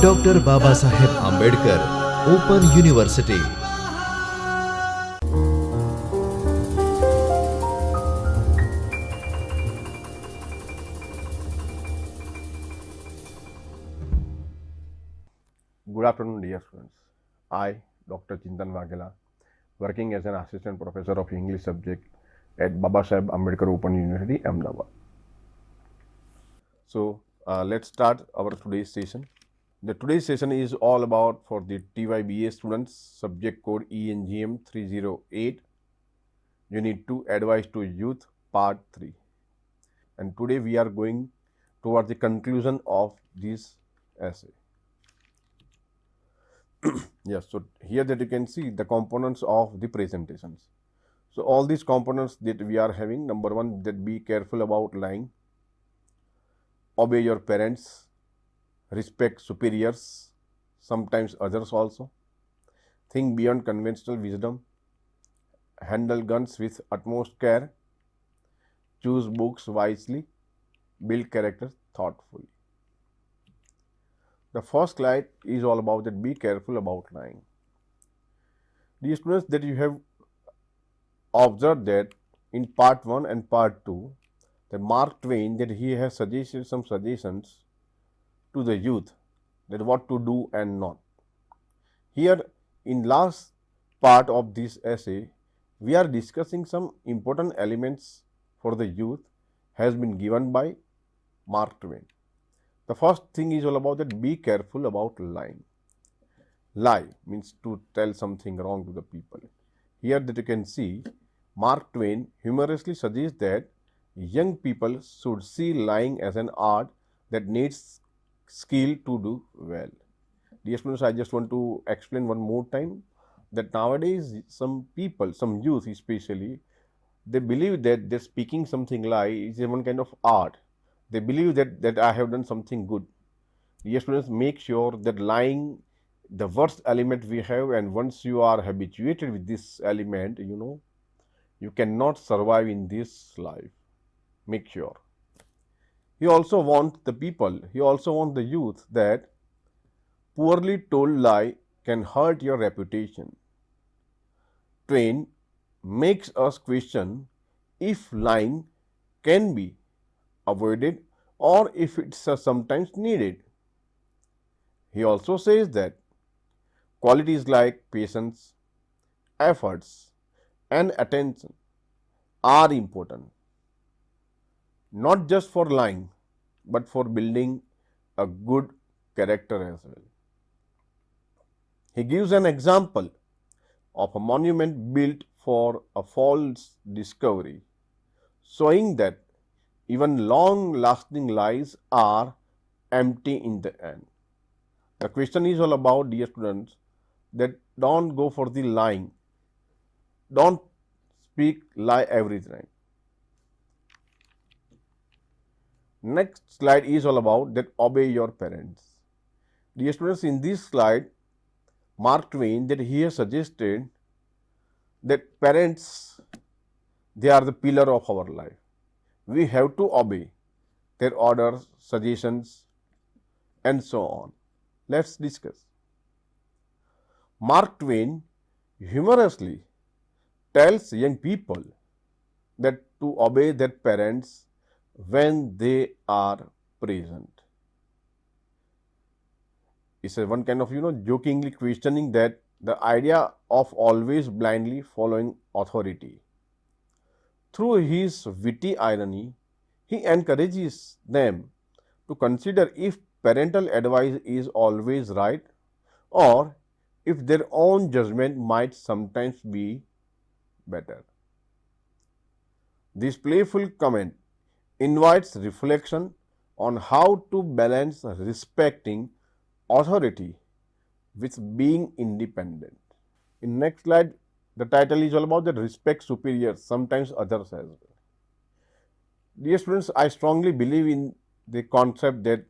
Doctor Babasaheb Ambedkar open university. Good afternoon, dear students. I, Dr. Chintan Vaghela, working as an assistant professor of English subject at Babasaheb Ambedkar Open University, Ahmedabad. So, let's start our today's session. The today's session is all about for the TYBA students, subject code ENGM 308, Unit 2, Advice to Youth, Part 3. And today we are going towards the conclusion of this essay. Yes, so here that you can see the components of the presentations. So all these components that we are having, number one, that be careful about lying, obey your parents, respect superiors, sometimes others also, think beyond conventional wisdom, handle guns with utmost care, choose books wisely, build character thoughtfully. The first slide is all about that be careful about lying. Dear students, that you have observed that in part 1 and part 2, that Mark Twain, that he has suggested some suggestions to the youth that what to do and not. Here in last part of this essay, we are discussing some important elements for the youth has been given by Mark Twain. The first thing is all about that be careful about lying. Lie means to tell something wrong to the people. Here that you can see Mark Twain humorously suggests that young people should see lying as an art that needs skill to do well. Dear students, I just want to explain one more time that nowadays some people, some youth especially, they believe that they're speaking something lie is one kind of art. They believe that I have done something good. Dear students, make sure that lying, the worst element we have, and once you are habituated with this element, you cannot survive in this life. Make sure. He also wants the people, he also wants the youth that poorly told lie can hurt your reputation. Twain makes us question if lying can be avoided or if it's sometimes needed. He also says that qualities like patience, efforts, and attention are important, not just for lying, but for building a good character as well. He gives an example of a monument built for a false discovery, showing that even long-lasting lies are empty in the end. The question is all about, dear students, that don't go for the lying. Don't speak lie every time. Next slide is all about that obey your parents. Dear students, in this slide, Mark Twain, that he has suggested that parents, they are the pillar of our life. We have to obey their orders, suggestions, and so on. Let's discuss. Mark Twain humorously tells young people that to obey their parents when they are present. It's a one kind of, jokingly questioning that the idea of always blindly following authority. Through his witty irony, he encourages them to consider if parental advice is always right or if their own judgment might sometimes be better. This playful comment invites reflection on how to balance respecting authority with being independent. In next slide, the title is all about the respect superiors, sometimes others as well. Dear students, I strongly believe in the concept that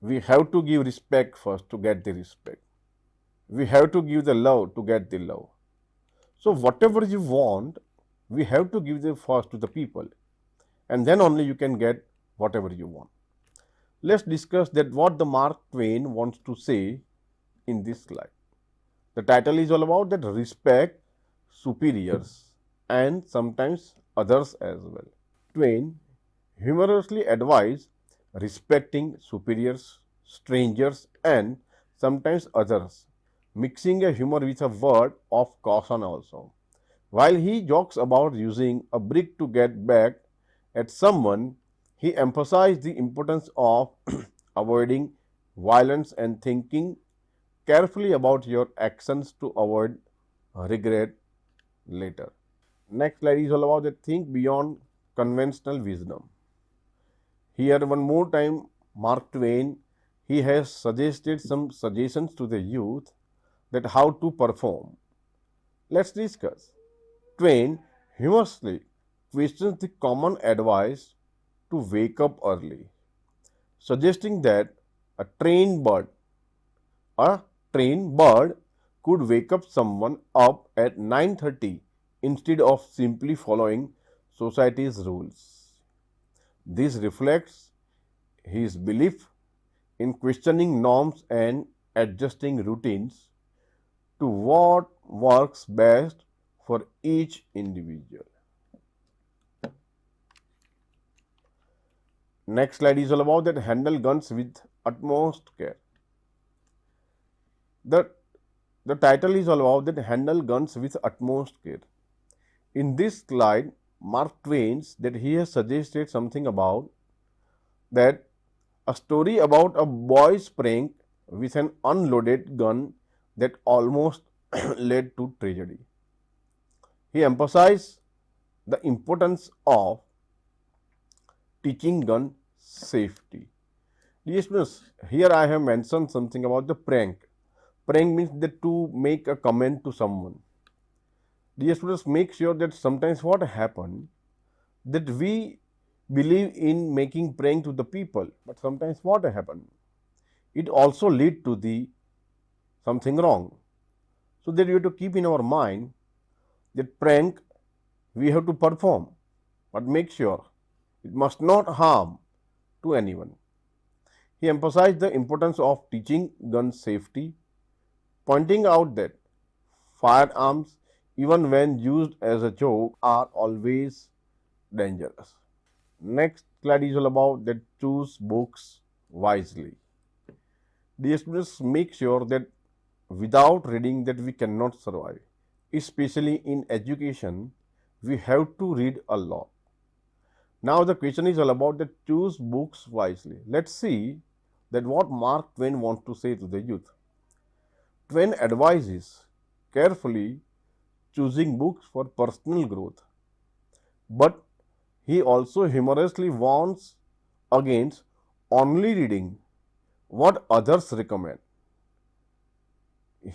we have to give respect first to get the respect. We have to give the love to get the love. So whatever you want, we have to give the first to the people, and then only you can get whatever you want. Let's discuss that what the Mark Twain wants to say in this slide. The title is all about that respect superiors and sometimes others as well. Twain humorously advised respecting superiors, strangers, and sometimes others, mixing a humor with a word of caution also. While he jokes about using a brick to get back at someone, he emphasized the importance of avoiding violence and thinking carefully about your actions to avoid regret later. Next slide is all about the think beyond conventional wisdom. Here one more time Mark Twain, he has suggested some suggestions to the youth that how to perform. Let's discuss. Twain humorously questions the common advice to wake up early, suggesting that a trained bird, a trained bird could wake up someone up at 9:30 instead of simply following society's rules. This reflects his belief in questioning norms and adjusting routines to what works best for each individual. Next slide is all about that handle guns with utmost care. The title is all about that handle guns with utmost care. In this slide, Mark Twain's that he has suggested something about that a story about a boy's prank with an unloaded gun that almost led to tragedy. He emphasized the importance of teaching gun safety. Dear students, here I have mentioned something about the prank. Prank means that to make a comment to someone. Dear students, make sure that sometimes what happen that we believe in making prank to the people, but sometimes what happen? It also lead to the something wrong. So that you have to keep in our mind that prank we have to perform, but make sure it must not harm to anyone. He emphasized the importance of teaching gun safety, pointing out that firearms, even when used as a joke, are always dangerous. Next slide is all about that choose books wisely. Dear students, make sure that without reading that we cannot survive. Especially in education, we have to read a lot. Now the question is all about that choose books wisely. Let's see that what Mark Twain wants to say to the youth. Twain advises carefully choosing books for personal growth, but he also humorously warns against only reading what others recommend.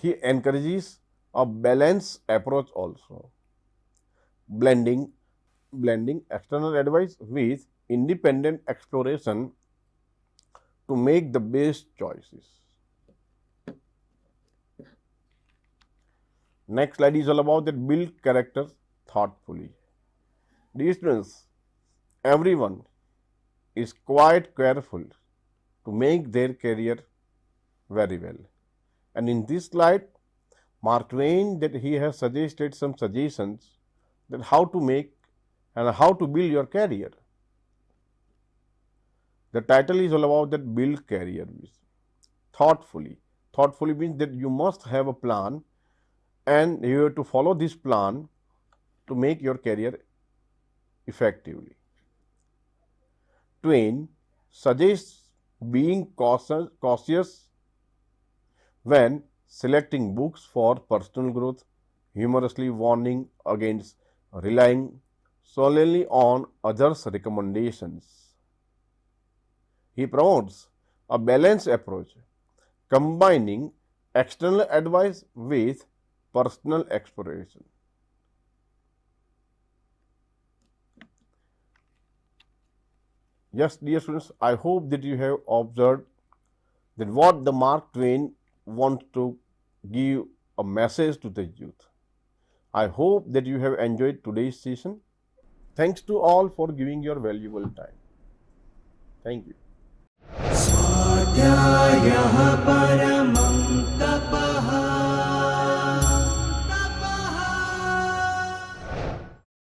He encourages a balanced approach also, blending external advice with independent exploration to make the best choices. Next slide is all about that build character thoughtfully. Dear students, everyone is quite careful to make their career very well. And in this slide, Mark Twain that he has suggested some suggestions that how to make and how to build your career. The title is all about that build career thoughtfully. Thoughtfully means that you must have a plan and you have to follow this plan to make your career effectively. Twain suggests being cautious when selecting books for personal growth, humorously warning against relying solely on others' recommendations. He promotes a balanced approach, combining external advice with personal exploration. Yes, dear students, I hope that you have observed that what the Mark Twain wants to give a message to the youth. I hope that you have enjoyed today's session. Thanks to all for giving your valuable time. Thank you. स्वाध्यायः